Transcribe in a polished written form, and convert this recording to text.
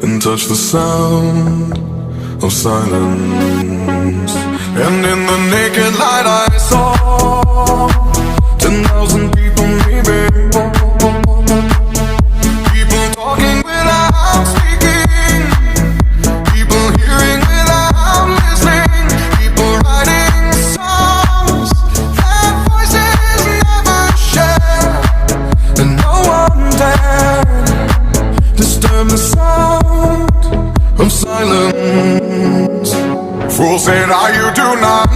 and touch the sound of silence. And in the naked light I saw 10,000 people, maybe. People talking without speaking, people hearing without listening, people writing songs that voices never share, and no one dared disturb the sound of silence. Fool said, "Ah, you do not